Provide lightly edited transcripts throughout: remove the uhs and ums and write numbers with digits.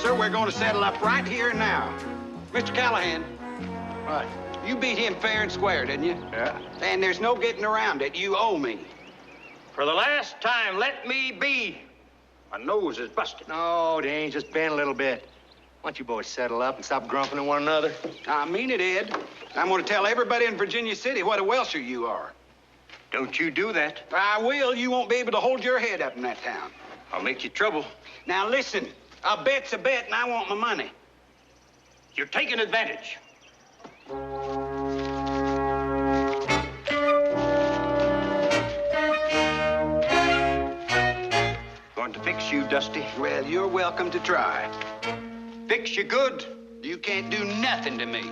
sir. We're going to settle up right here and now. Mr. Callahan. What? You beat him fair and square, didn't you? Yeah. And there's no getting around it. You owe me. For the last time, let me be. My nose is busted. No, it ain't. Just bend a little bit. Why don't you boys settle up and stop grumping at one another? I mean it, Ed. I'm going to tell everybody in Virginia City what a Welsher you are. Don't you do that. I will. You won't be able to hold your head up in that town. I'll make you trouble. Now, listen. A bet's a bet, and I want my money. You're taking advantage. Going to fix you, Dusty. Well, you're welcome to try. Fix you good. You can't do nothing to me.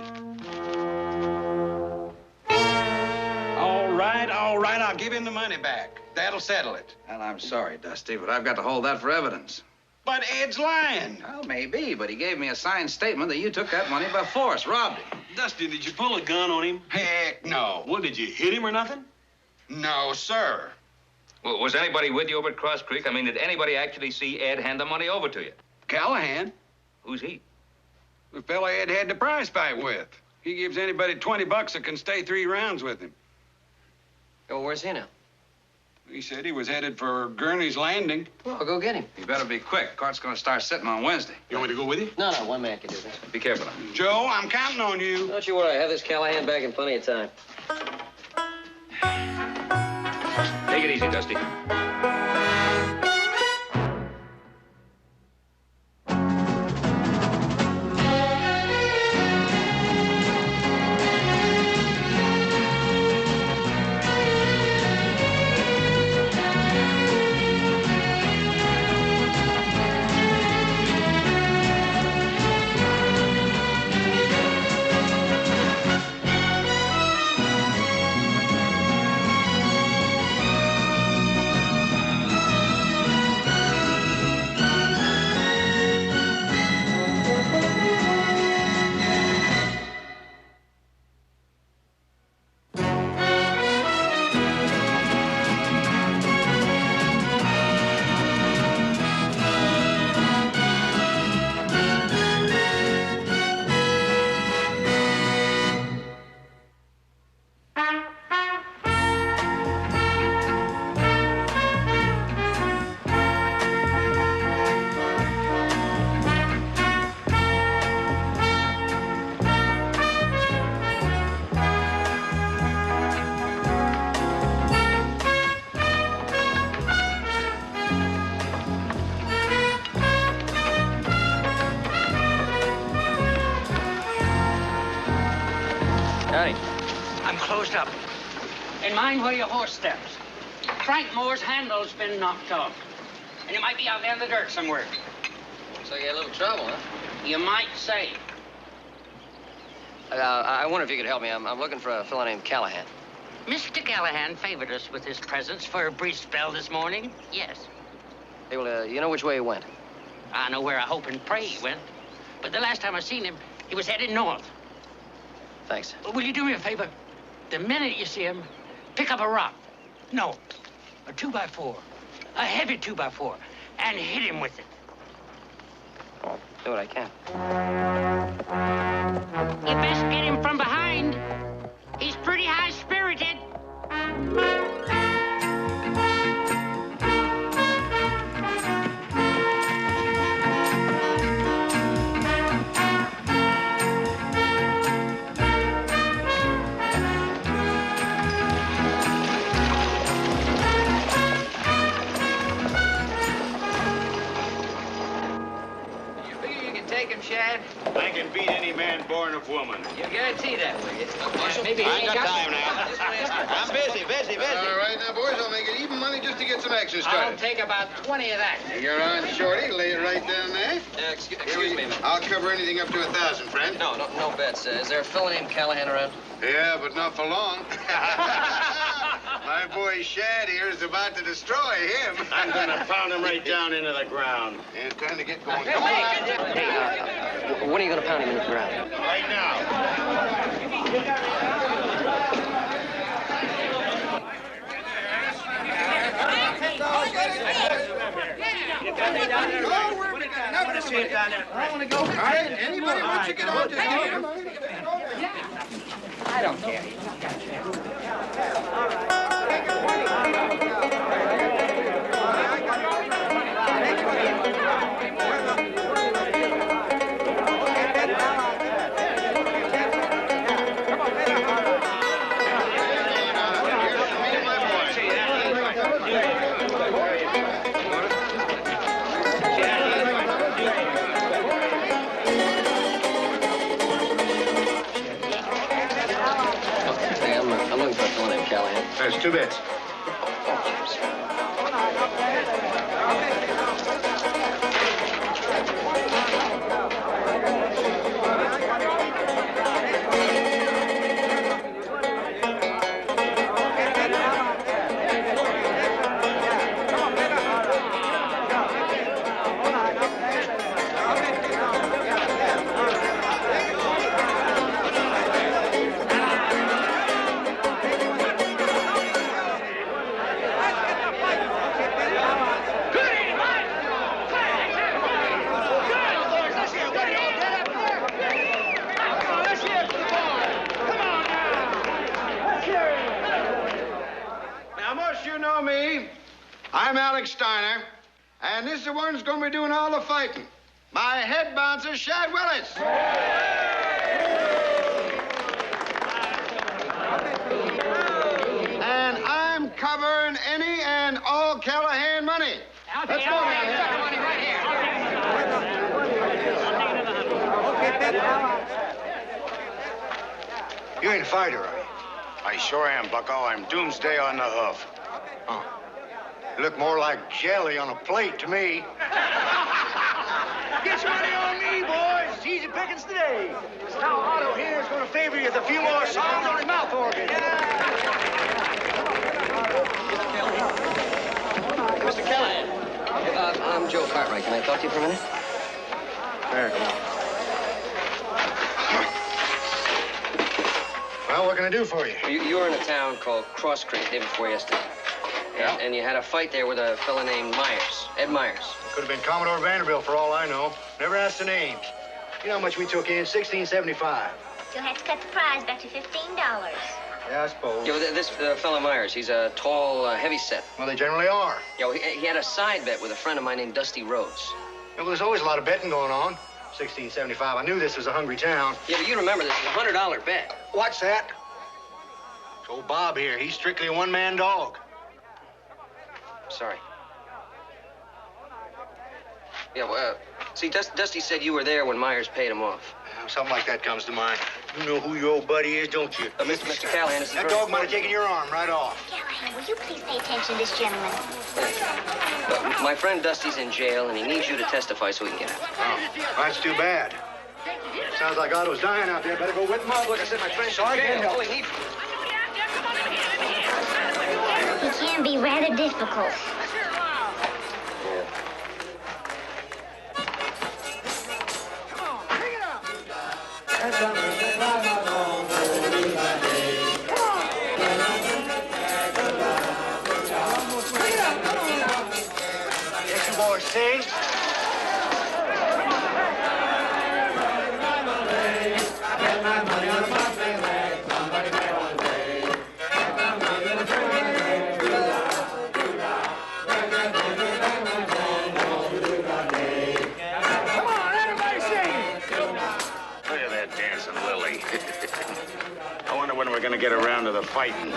All right, I'll give him the money back. That'll settle it. Well, I'm sorry, Dusty, but I've got to hold that for evidence. But Ed's lying. Well, maybe, but he gave me a signed statement that you took that money by force, robbed him. Dusty, did you pull a gun on him? Heck no. What, did you hit him or nothing? No, sir. Well, was anybody with you over at Cross Creek? I mean, did anybody actually see Ed hand the money over to you? Callahan, Who's he? the fella Ed had the prize fight with. He gives anybody $20 that can stay 3 rounds with him. Oh, where's he now? He said he was headed for Gurney's Landing. Well, I'll go get him. You better be quick. Court's going to start sitting on Wednesday. You want me to go with you? No, one man can do this. Be careful now. Joe, I'm counting on you. Don't you worry. I have this Callahan back in plenty of time. Take it easy, Dusty. Howdy. I'm closed up. And mind where your horse steps. Frank Moore's handle's been knocked off. And it might be out there in the dirt somewhere. Looks like you had a little trouble, huh? You might say. I wonder if you could help me. I'm looking for a fellow named Callahan. Mr. Callahan favored us with his presence for a brief spell this morning. Yes. Hey, well, you know which way he went? I know where I hope and pray he went. But the last time I seen him, he was headed north. Thanks. Will you do me a favor? The minute you see him, pick up a rock. No, a 2x4. A heavy 2x4. And hit him with it. I'll do what I can. You best get him from behind. He's pretty high-spirited. Shad? I can beat any man born of woman. You guarantee that, will you? Maybe I ain't got time now. I'm busy. All right, now, boys, I'll make it even money just to get some action I'll started. take about 20 of that. You're on, Shorty. Lay it right down there. Excuse me a minute. I'll cover anything up to 1,000, friend. No bets. Is there a fellow named Callahan around? Yeah, but not for long. My boy Shad here is about to destroy him. I'm gonna pound him right down into the ground. Yeah, time to get going. Hey, when are you going to pound him into the ground? Right now. Let's see it down there. I want to go. All right, anybody wants to get on, just get on. I don't care. Hey, I'm looking for a fellow named Callahan. There's 2 bits. Now, most you know me. I'm Alex Steiner, and this is the one who's going to be doing all the fighting. My head bouncer, Shad Willis. And I'm covering any and all Callahan money. Let's go now. You ain't a fighter, are you? I sure am, bucko. I'm doomsday on the hoof. Huh. You look more like jelly on a plate to me. Get your money on me, boys. It's easy pickings today. This Now Otto here is going to favor you with a few more songs on his mouth organ. Mr. Callahan. I'm Joe Cartwright. Can I talk to you for a minute? Well, what can I do for you? You were in a town called Cross Creek day before yesterday. Yeah? And you had a fight there with a fella named Myers, Ed Myers. Could have been Commodore Vanderbilt for all I know. Never asked the names. You know how much we took in? $16.75. You'll have to cut the prize back to $15. Yeah, I suppose. Yeah, well, this fella Myers, he's a tall, heavy set. Well, they generally are. Yeah, well, he had a side bet with a friend of mine named Dusty Rhodes. Yeah, well, there's always a lot of betting going on. $16.75. I knew this was a hungry town. Yeah, but you remember this is a $100 bet. What's that? It's old Bob here. He's strictly a one-man dog. Sorry. Yeah, well, see, Dusty said you were there when Myers paid him off. Something like that comes to mind. You know who your old buddy is, don't you? Mr. Callahan, this is That dog might have taken your arm right off. Callahan, will you please pay attention to this gentleman? My friend Dusty's in jail, and he needs you to testify so he can get out. Oh, that's too bad. Sounds like Otto's dying out there. Better go with him. Look, I said my friend's in jail. All he needs... He can be rather difficult. Yes, you boys sing. I wonder when we're going to get around to the fighting.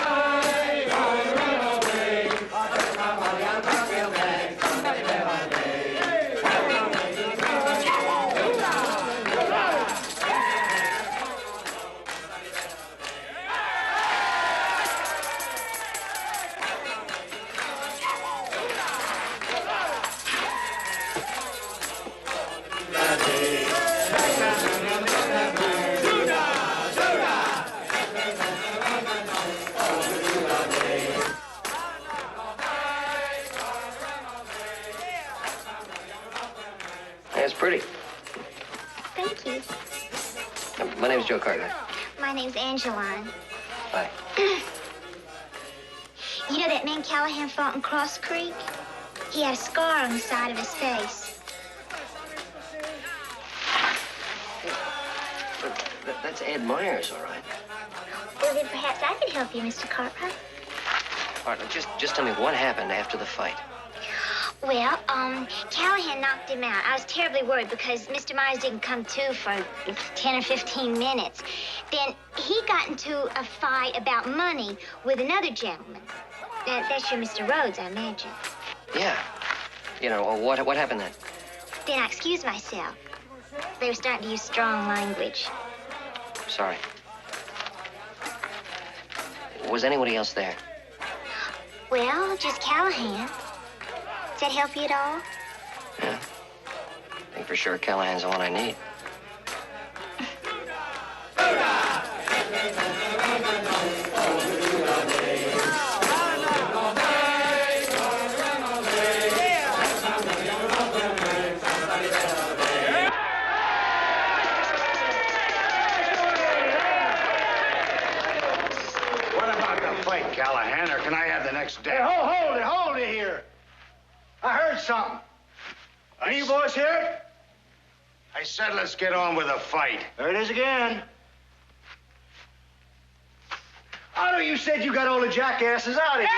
That's pretty. Thank you. My name's Joe Cartwright. My name's Angeline. Hi. You know that man Callahan fought in Cross Creek? He had a scar on the side of his face. But that's Ed Myers, all right. Well, then perhaps I could help you, Mr. Cartwright. All right, now just tell me what happened after the fight. Well, Callahan knocked him out. I was terribly worried because Mr. Myers didn't come to for 10 or 15 minutes. Then he got into a fight about money with another gentleman. That's your Mr. Rhodes, I imagine. Yeah. You know, what happened then? Then I excused myself. They were starting to use strong language. Sorry. Was anybody else there? Well, just Callahan. Does that help you at all? Yeah. I think for sure Callahan's the one I need. What about the fight, Callahan, or can I have the next day? Hey, hold it here. I heard something. Any you boys hear it? I said let's get on with the fight. There it is again. Otto, you said you got all the jackasses out of here.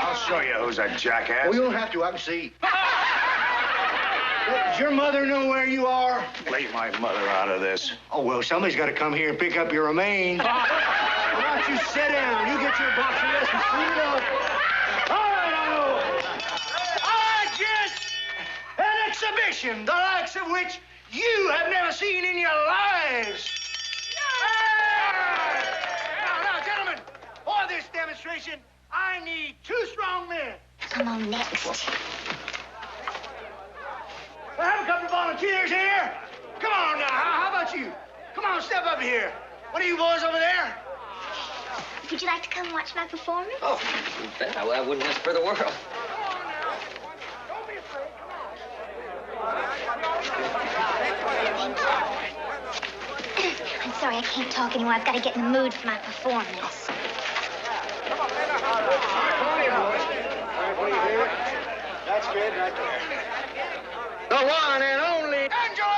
I'll show you who's a jackass. Well, you don't have to. I can see. Does your mother know where you are? Leave my mother out of this. Oh, well, somebody's got to come here and pick up your remains. Why don't you sit down? You get your boxing lessons cleaned up. All right, Otto. All right, gents. An exhibition, the likes of which you have never seen in your lives. Now, gentlemen, for this demonstration, I need 2 strong men. Come on, next. I have a couple of volunteers here. Come on now, how about you? Come on, step up here. What are you boys over there? Would you like to come watch my performance? Oh, you bet. I wouldn't miss for the world. Don't be afraid. Thank you. I'm sorry, I can't talk anymore. I've got to get in the mood for my performance. Come on here, boys. All right, what do you hear? That's good, right there. The one and only Angeline!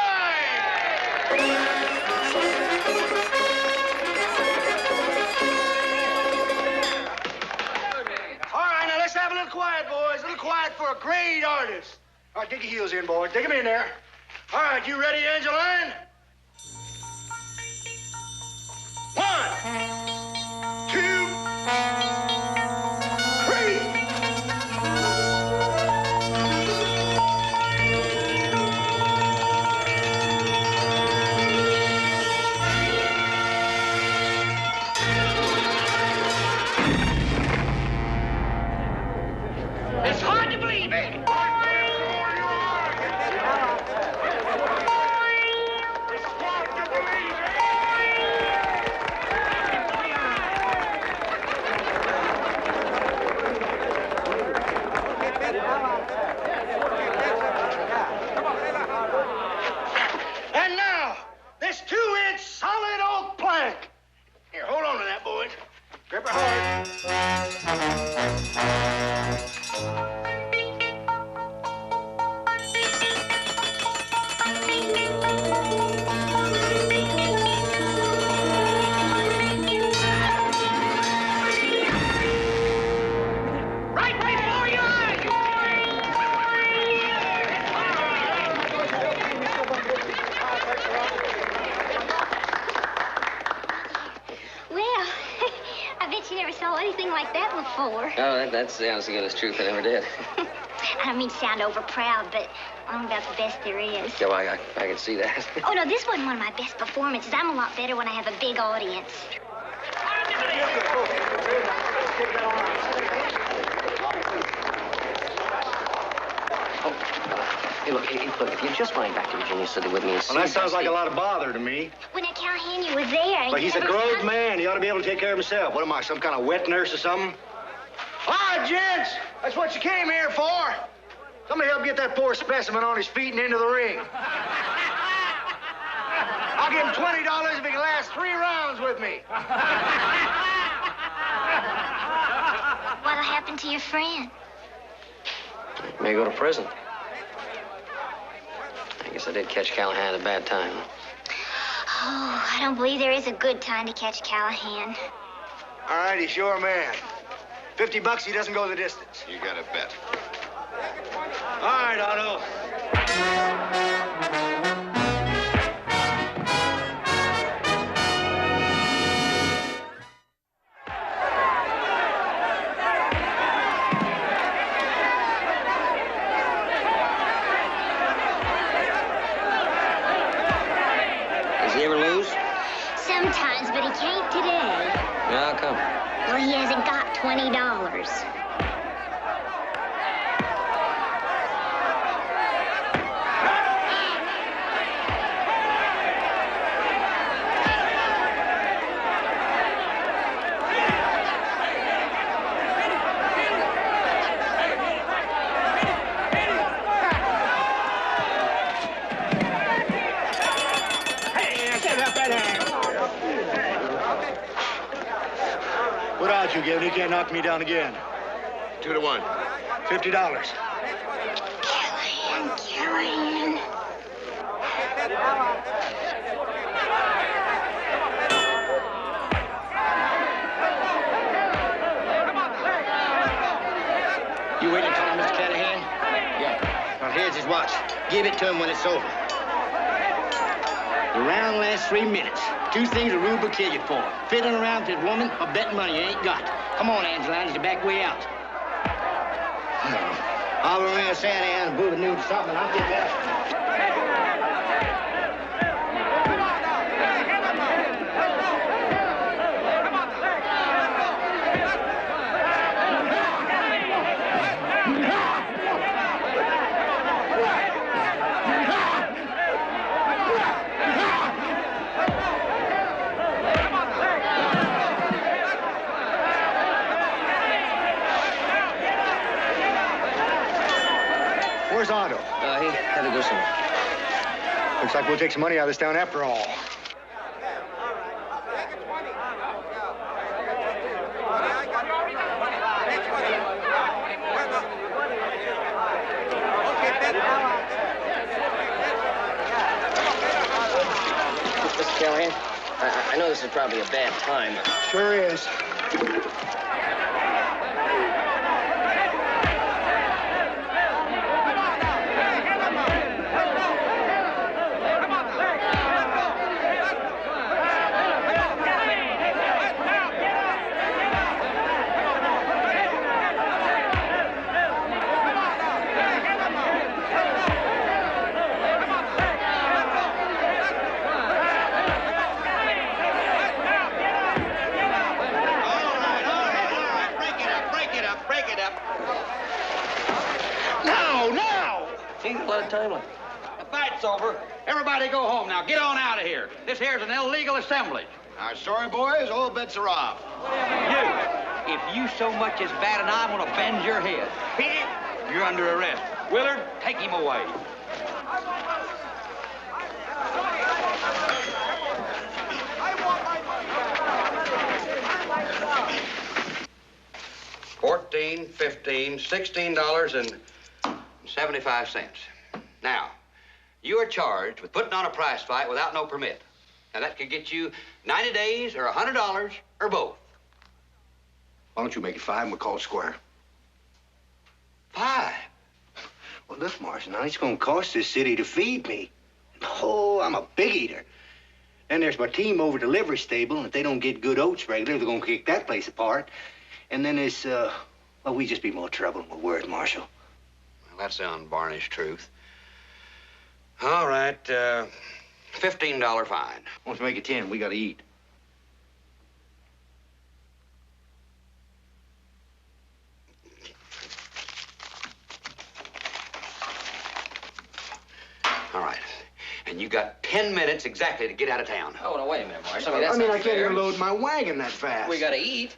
All right, now let's have a little quiet, boys. A little quiet for a great artist. All right, dig your heels in, boys. Dig them in there. All right, you ready, Angeline? 1, 2, 3. It's hard to believe it. And now, this 2-inch solid oak plank. Here, hold on to that, boys. Grip it hard. Right before your eyes. Well, I bet you never saw anything like that before. Oh, that's the honest to goodness truth. I never did. I don't mean to sound overproud, but I'm about the best there is. Yeah, well, I can see that. Oh, no, this wasn't one of my best performances. I'm a lot better when I have a big audience. Hey, look, if you just flying back to Virginia City with me and see... Well, that sounds like a lot of bother to me. When that Callahan, you were there. But he's a grown man. He ought to be able to take care of himself. What am I, some kind of wet nurse or something? All right, gents. That's what you came here for. Somebody help get that poor specimen on his feet and into the ring. I'll give him $20 if he can last 3 rounds with me. What'll happen to your friend? May go to prison. I Guess I did catch Callahan at a bad time. Oh, I don't believe there is a good time to catch Callahan. All right, he's your man. $50 he doesn't go the distance. You got a bet. All right, Otto. Does he ever lose? Sometimes, but he can't today. How come? Well, he hasn't got $20. What odds you give? He can't knock me down again. 2 to 1. $50. Callahan. You waiting for him, Mr. Callahan? Yeah. Well, here's his watch. Give it to him when it's over. The round lasts 3 minutes. 2 things a rube will kill you for. Fiddling around with a woman or betting money you ain't got. Come on, Angeline, it's the back way out. I'll ring a Santa Ana, boo new to something, I'll get that. Where's Otto? He had to go somewhere. Looks like we'll take some money out of this town after all. Mr. Callahan, I know this is probably a bad time, but... Sure is. Ain't a lot of time left. The fight's over. Everybody go home now. Get on out of here. This here's an illegal assemblage. Now, sorry, boys, all bets are off. You, if you so much as bat an eye, I'm gonna bend your head. You're under arrest. Willard, take him away. $14, $15, $16.75. Now, you are charged with putting on a prize fight without no permit. Now, that could get you 90 days or $100 or both. Why don't you make it 5 and we'll call it square? 5? Well, look, Marshal, now it's going to cost this city to feed me. Oh, I'm a big eater. Then there's my team over at the livery stable, and if they don't get good oats regular, they're going to kick that place apart. And then there's, well, we just be more trouble than we're worth, Marshal. Well, that's the unvarnished truth. All right, $15 fine. Let's make it 10. We got to eat. All right. And you got 10 minutes exactly to get out of town. Oh, no, wait a minute, Marshal. I mean, that's I not can't fair. even load my wagon that fast. We gotta eat.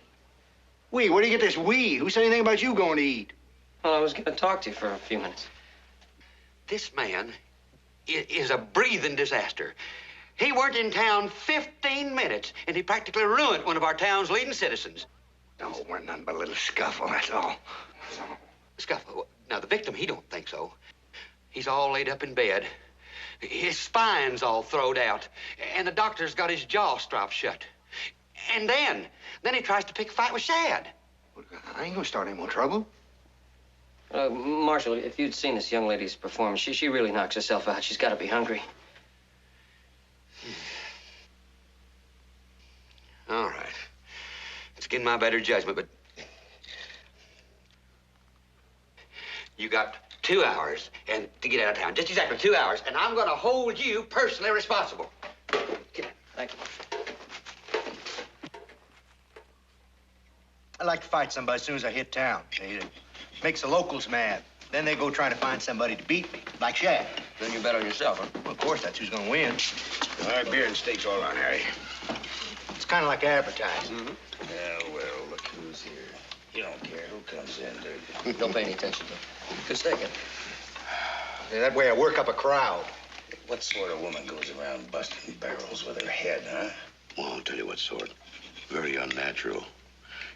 We? Where do you get this we? Who said anything about you going to eat? Well, I was gonna talk to you for a few minutes. This man is a breathing disaster. He weren't in town 15 minutes, and he practically ruined one of our town's leading citizens. No, we're nothing but a little scuffle, that's all. Scuffle. Now, the victim, he don't think so. He's all laid up in bed. His spine's all throwed out, and the doctor's got his jaw strapped shut. And then he tries to pick a fight with Shad. I ain't gonna start any more trouble. Marshal, if you'd seen this young lady's performance, she really knocks herself out. She's got to be hungry. All right. It's against my better judgment, but you got 2 hours and to get out of town. Just exactly 2 hours, and I'm going to hold you personally responsible. Get out. Thank you. I like to fight somebody as soon as I hit town. It makes the locals mad. Then they go trying to find somebody to beat me, like Shad. Then you bet on yourself, huh? Well, of course, that's who's gonna win. All right, beer and steaks all around, Harry. It's kind of like advertising. Yeah, well, look who's here. You don't care who comes in, do you? Don't pay any attention to him. Good second. Yeah, that way I work up a crowd. What sort of woman goes around busting barrels with her head, huh? Well, I'll tell you what sort. Very unnatural.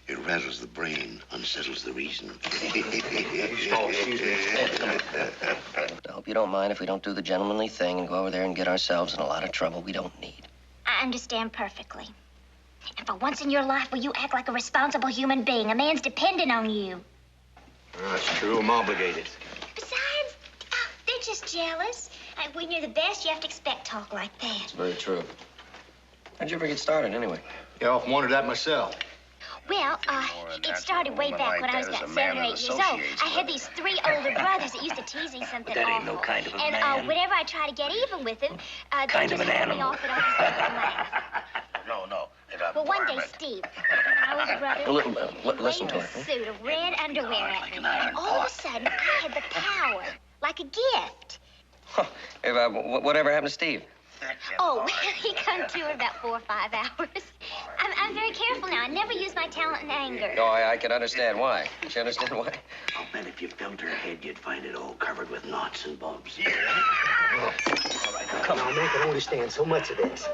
It rattles the brain, unsettles the reason. Oh, excuse me. I hope you don't mind if we don't do the gentlemanly thing and go over there and get ourselves in a lot of trouble we don't need. I understand perfectly. And for once in your life, will you act like a responsible human being? A man's dependent on you. That's true. I'm obligated. Besides, they're just jealous. When you're the best, you have to expect talk like that. It's very true. How'd you ever get started, anyway? Yeah, I often wondered that myself. Well, it started way back when I was about 7 or 8 years old. I had these 3 older brothers that used to tease me something That ain't awful. no kind of a and man. whenever I try to get even with them, they Kind of just an cut me animal. off and laugh. No. Well, one day, Steve, my older brother, Listen to waved her. a suit of red underwear at me. And all of a sudden, I had the power, like a gift. Whatever happened to Steve? Oh, well, he come to in about 4 or 5 hours. I'm very careful now. I never use my talent in anger. No, I can understand why. Can you understand why? I'll bet if you felt her head, you'd find it all covered with knots and bumps. All right, come on, man. I can only stand so much of this.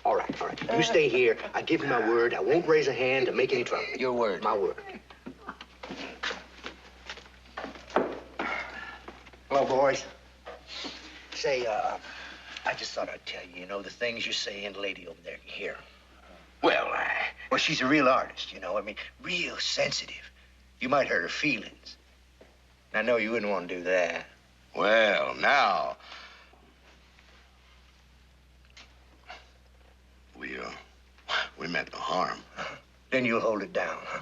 All right. You stay here. I give you my word. I won't raise a hand to make any trouble. Your word. My word. Hello, boys. Say, I just thought I'd tell you, the things you say and the lady over there can hear. Well, Well, she's a real artist, real sensitive. You might hurt her feelings. I know you wouldn't want to do that. well, now. We meant no harm. Then you'll hold it down, huh?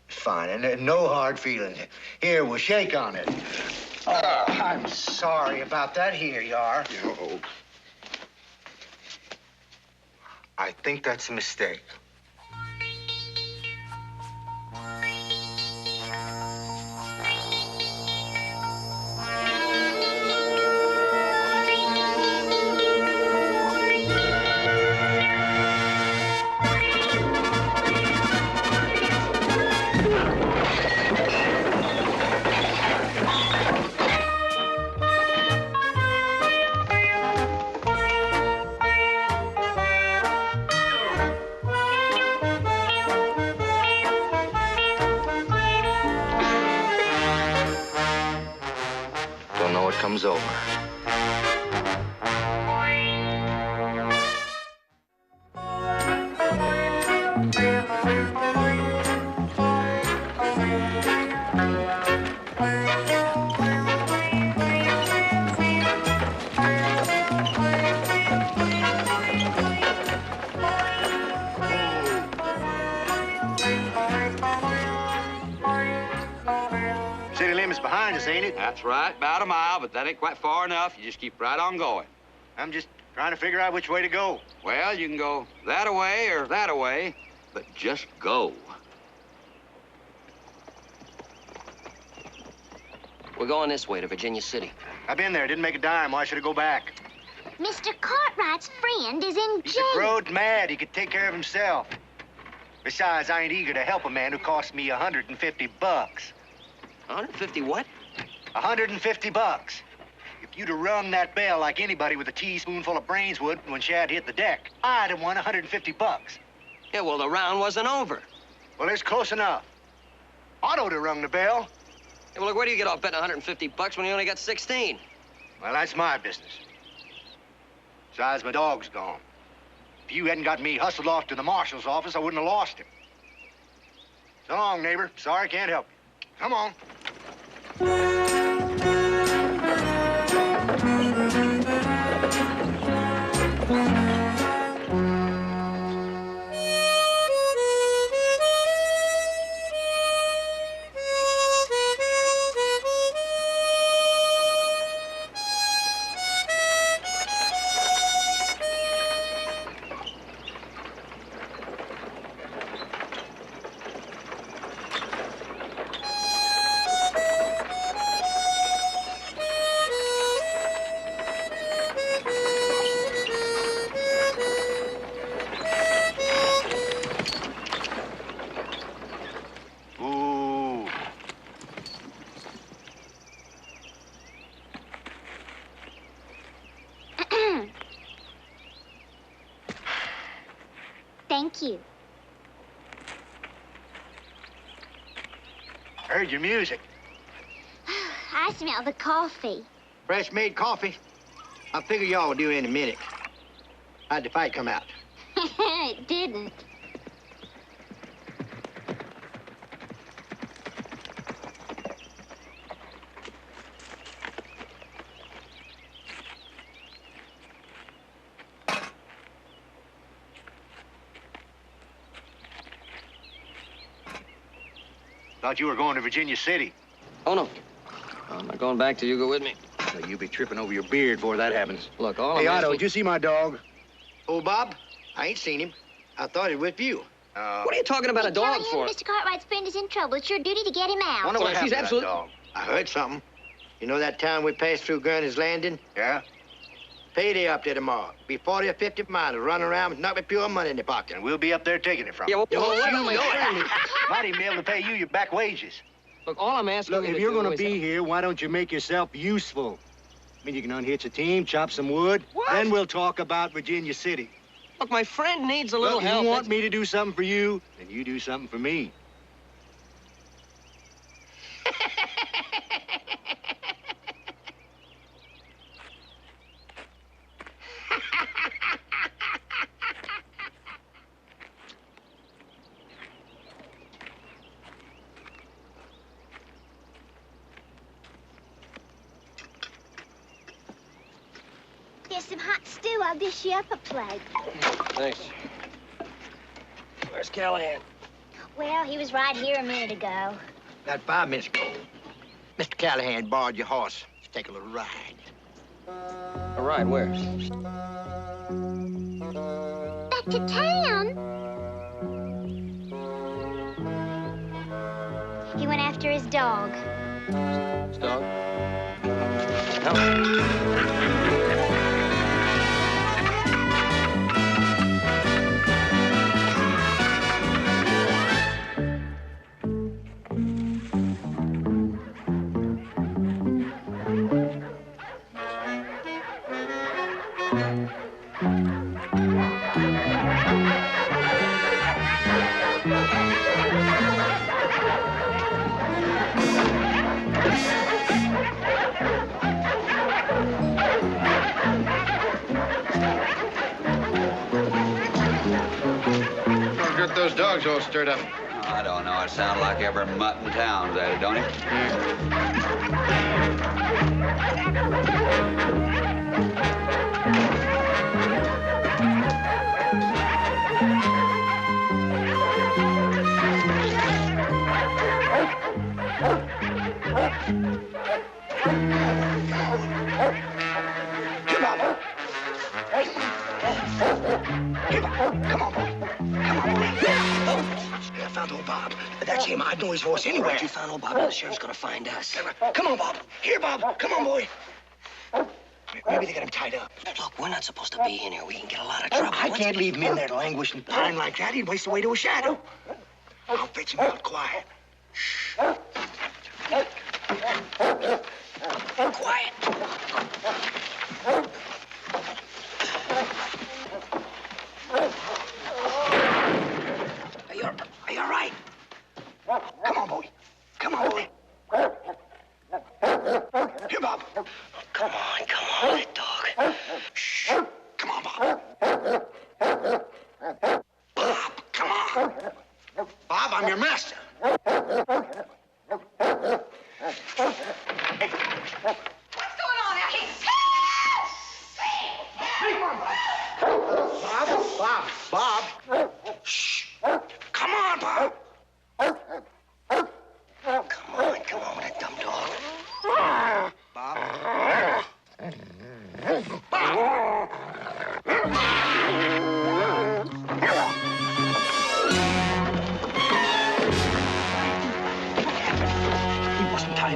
Fine, and no hard feelings. Here, we'll shake on it. Oh, I'm sorry about that. Here you are. I think that's a mistake. Don't know what comes over. City limit's behind us, ain't it? That's right, about a mile, but that ain't quite far enough. You just keep right on going. I'm just trying to figure out which way to go. Well, you can go that-a-way or that-a-way, but just go. We're going this way to Virginia City. I've been there. Didn't make a dime. Why should I go back? Mr. Cartwright's friend is in He's jail. a road mad. He could take care of himself. Besides, I ain't eager to help a man who cost me $150. 150 what? $150. If you'd have rung that bell like anybody with a teaspoonful of brains would when Shad hit the deck, I'd have won $150. Yeah, well, the round wasn't over. Well, it's close enough. Otto'd have rung the bell. Yeah, well, look, where do you get off betting $150 when you only got 16? Well, that's my business. Besides, my dog's gone. If you hadn't got me hustled off to the marshal's office, I wouldn't have lost him. So long, neighbor. Sorry, can't help you. Come on. Thank you. Heard your music. I smell the coffee. Fresh made coffee. I figure y'all will do in a minute. How'd the fight come out? It didn't. Thought you were going to Virginia City. Oh, no. I'm not going back till you go with me. Well, you'll be tripping over your beard before that happens. Look, all Hey, I'm Otto, asking... did you see my dog? Oh, Bob? I ain't seen him. I thought he was with you. What are you talking about a dog for? Mr. Cartwright's friend is in trouble. It's your duty to get him out. Wonder what happened she's to absolute- that dog. I heard something. You know that town we passed through Gurney's Landing? Yeah. Payday up there tomorrow. Be 40 or 50 miles, run around with nothing but pure money in the pocket. And we'll be up there taking it from Yeah, well, you. what You am I know doing? it. Might even be able to pay you your back wages. Look, all I'm asking Look, you if to you're do going to is- be here, why don't you make yourself useful? I mean, you can unhitch a team, chop some wood. What? Then we'll talk about Virginia City. Look, my friend needs a little Look, if help. you want me to do something for you, then you do something for me. There's some hot stew. I'll dish you up a plate. Thanks. Where's Callahan? Well, he was right here a minute ago. About 5 minutes ago, Mr. Callahan borrowed your horse to take a little ride. All right, where? Back to town. He went after his dog. His dog? No. Don't get those dogs all stirred up. I don't know. It sounds like every mutt in town's at it, don't it? Come on, boy. Come on, boy. I found old Bob. That's him. I know his voice anywhere. Once you found old Bob, the sheriff's gonna find us. Come on, Bob. Here, Bob. Come on, boy. Maybe they got him tied up. Look, we're not supposed to be in here. We can get a lot of trouble. I can't leave him in there to languish and pine like that. He'd waste away to a shadow. I'll fetch him out quiet. Quiet. Are you all right? Come on, boy. Come on, boy. Here, Bob. Come on, dog. Shh. Come on.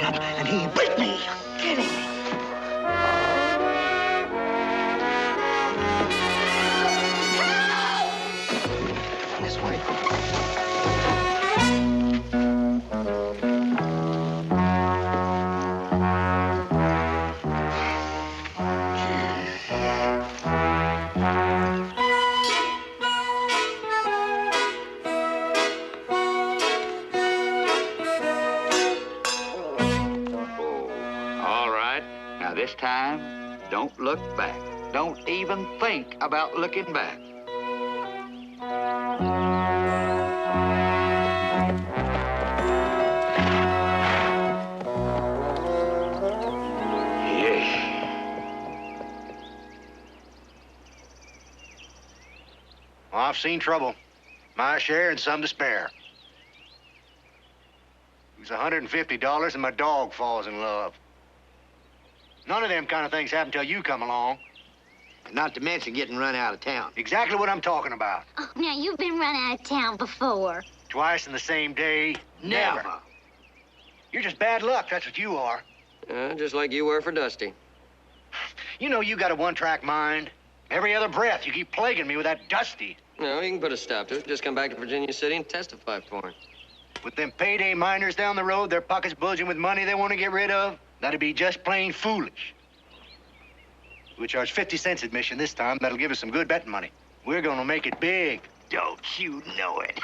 right up and he bit me. Kidding me. This way. All right. Now, this time, don't look back. Don't even think about looking back. Well, I've seen trouble. My share and some to spare. It was $150 and my dog falls in love. None of them kind of things happen till you come along. Not to mention getting run out of town. Exactly what I'm talking about. Oh, now, you've been run out of town before. Twice in the same day. Never. You're just bad luck, that's what you are. Just like you were for Dusty. You know you got a one-track mind. Every other breath, you keep plaguing me with that Dusty. No, you can put a stop to it. Just come back to Virginia City and testify for him. With them payday miners down the road, their pockets bulging with money they want to get rid of, that'd be just plain foolish. We charge 50 cents admission this time. That'll give us some good betting money. We're gonna make it big. Don't you know it?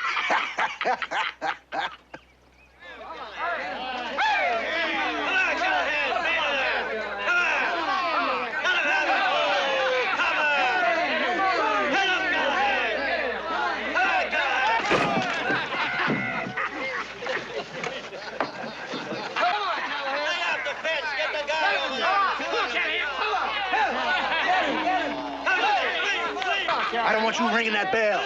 I don't want you ringing that bell.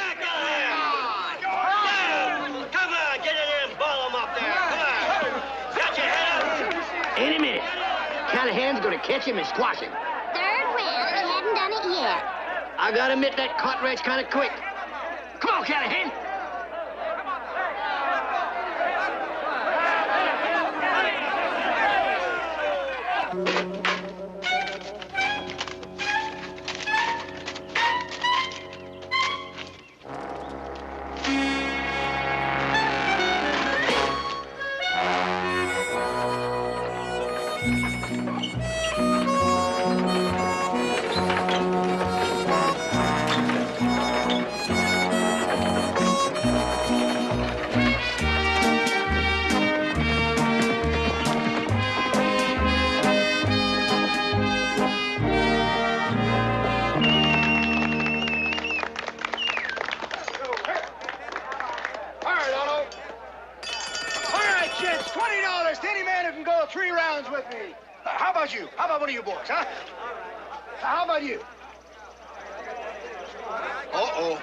Come on, get in there and ball him up there. Come on. Got your head up. Any minute. Callahan's gonna catch him and squash him. Third round, he hadn't done it yet. I gotta admit that caught Red's kind of quick. Come on, Callahan. $20 to any man who can go 3 rounds with me. How about you? How about one of you boys, huh? How about you? Uh-oh.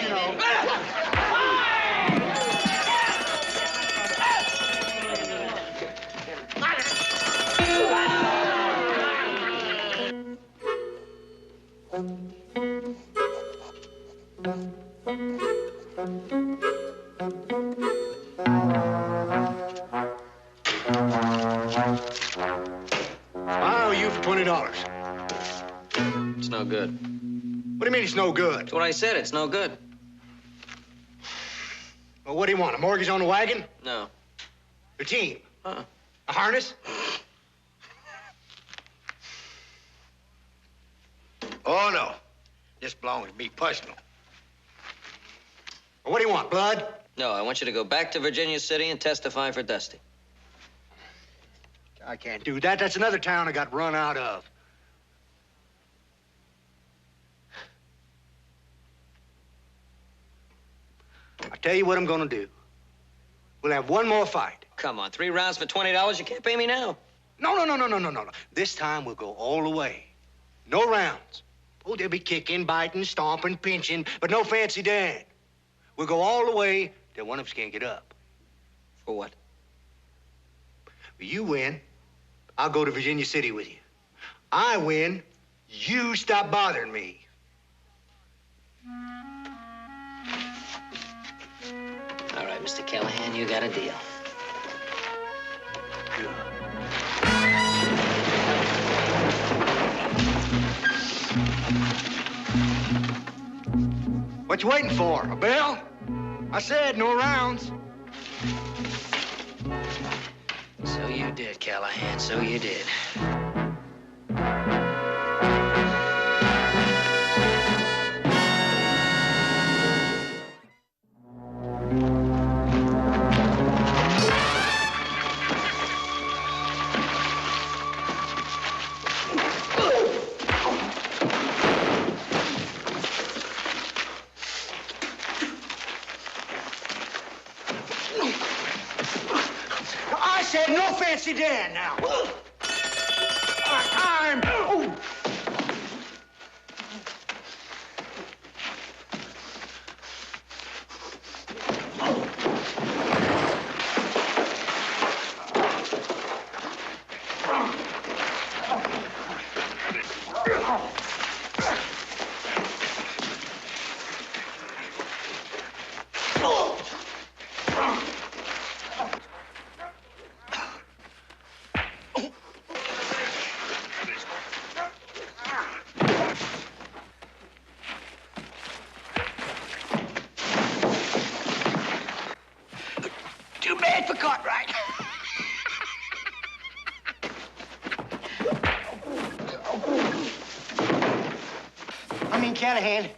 you know. I owe you for $20. It's no good. What do you mean it's no good? That's what I said. It's no good. Well, what do you want? A mortgage on the wagon? No. A team? Uh-uh. A harness? Oh, no. This belongs to me personal. Well, what do you want, blood? No, I want you to go back to Virginia City and testify for Dusty. I can't do that. That's another town I got run out of. I tell you what I'm gonna do. We'll have one more fight. Come on, 3 rounds for $20. You can't pay me now. No. This time we'll go all the way. No rounds. Oh, there'll be kicking, biting, stomping, pinching, but no fancy Dan. We'll go all the way till one of us can't get up. For what? You win, I'll go to Virginia City with you. I win, you stop bothering me. All right, Mr. Callahan, you got a deal. What you waiting for? A bell? I said no rounds. So you did, Callahan. So you did. I said no fancy Dan now. I'm... Oh. Too bad for Cartwright. I mean, Callahan.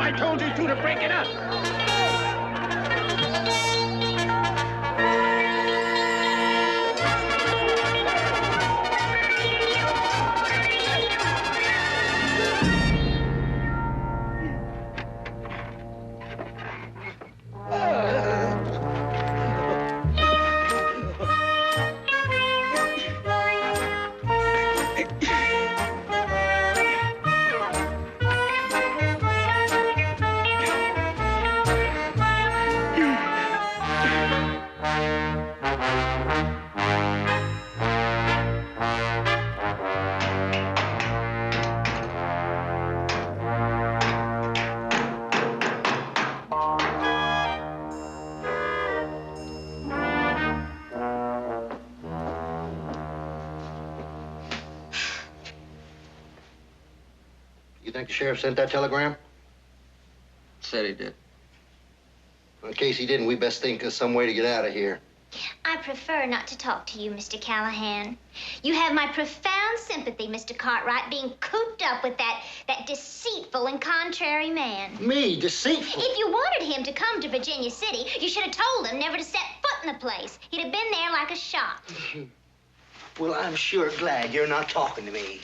I told you to break it up. You think the sheriff sent that telegram? Said he did. Well, in case he didn't, we best think of some way to get out of here. I prefer not to talk to you, Mr. Callahan. You have my profound sympathy, Mr. Cartwright, being cooped up with that deceitful and contrary man. Me? Deceitful? If you wanted him to come to Virginia City, you should have told him never to set foot in the place. He'd have been there like a shot. Well, I'm sure glad you're not talking to me.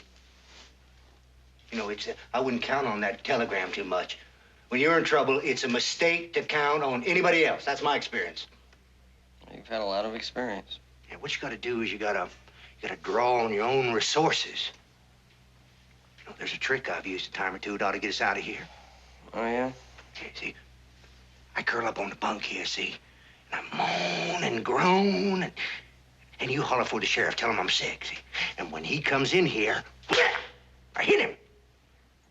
You know, I wouldn't count on that telegram too much. When you're in trouble, it's a mistake to count on anybody else. That's my experience. You've had a lot of experience. Yeah, what you gotta do is you gotta draw on your own resources. You know, there's a trick I've used a time or two that ought to get us out of here. Oh, yeah? Okay, see, I curl up on the bunk here, see, and I moan and groan, and you holler for the sheriff, tell him I'm sick, see? And when he comes in here, I hit him.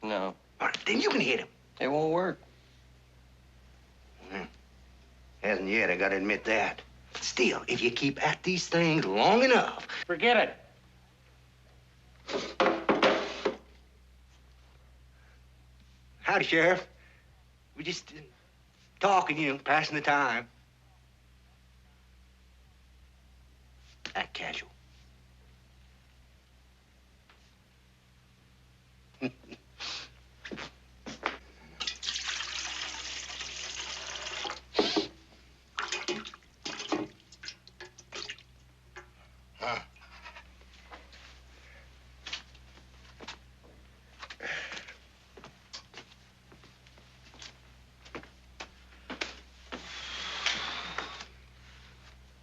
No. All right, then you can hit him. It won't work. Hasn't yet, I gotta admit that. But still, if you keep at these things long enough... Forget it. Howdy, Sheriff. We just talking, you know, passing the time. Act casual.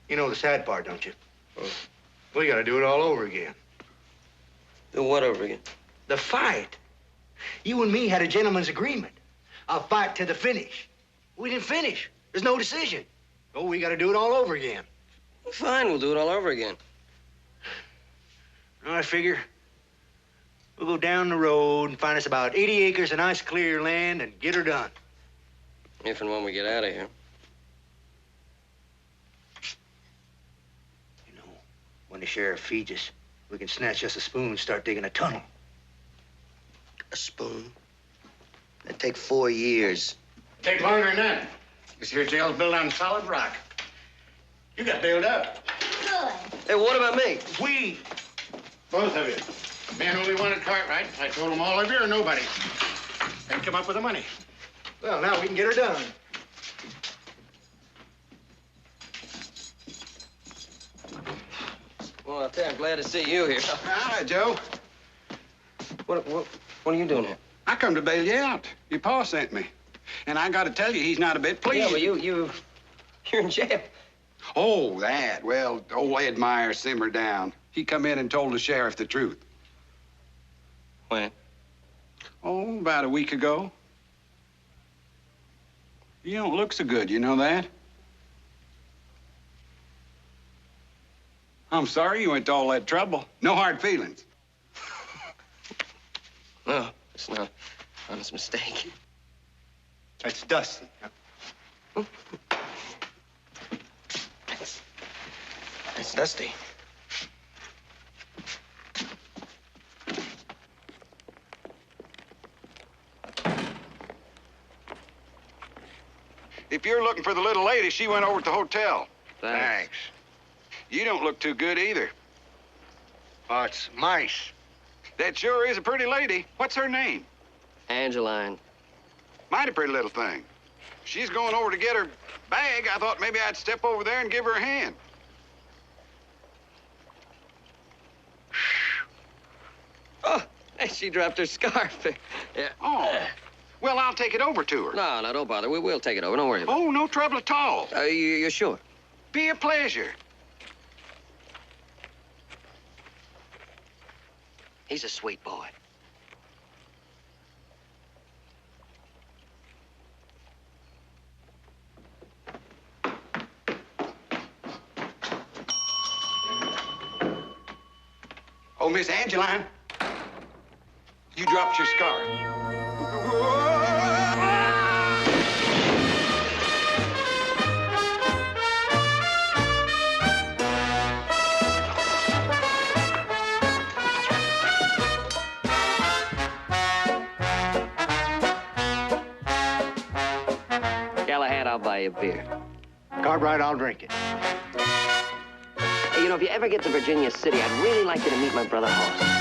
You know the sad part, don't you? We gotta do it all over again. Do what over again? The fight. You and me had a gentleman's agreement. I'll fight to the finish. We didn't finish. There's no decision. Oh, we gotta do it all over again. Well, fine, we'll do it all over again. I figure we'll go down the road and find us about 80 acres of nice clear land and get her done. If and when we get out of here. You know, when the sheriff feeds us, we can snatch us a spoon and start digging a tunnel. A spoon? That'd take 4 years. Take longer than that. This here jail's built on solid rock. You got bailed out. Good. Hey, what about me? We. Both of you. Man only wanted Cartwright. I told him all of you or nobody. Then come up with the money. Well, now we can get her done. Well, I'll tell you, I'm glad to see you here. Hi, Joe. What are you doing here? I come to bail you out. Your pa sent me. And I gotta tell you, he's not a bit pleased. Yeah, well, you're in jail. Oh, that. Well, old Ed Meyer simmered down. He come in and told the sheriff the truth. When? Oh, about a week ago. You don't look so good, you know that? I'm sorry you went to all that trouble. No hard feelings. No, it's not. Honest mistake. That's Dusty. It's Dusty. If you're looking for the little lady, she went over to the hotel. Thanks. You don't look too good either. Oh, it's mice. That sure is a pretty lady. What's her name? Angeline. Mighty pretty little thing. She's going over to get her bag. I thought maybe I'd step over there and give her a hand. Oh, she dropped her scarf. Yeah. Oh. Well, I'll take it over to her. No, don't bother. We'll take it over. Don't worry about Oh, no trouble at all. it. You're sure? Be a pleasure. He's a sweet boy. Oh, Miss Angeline, you dropped your scarf. Galahad, I'll buy you a beer. Cartwright, I'll drink it. Hey, you know, if you ever get to Virginia City, I'd really like you to meet my brother Horace.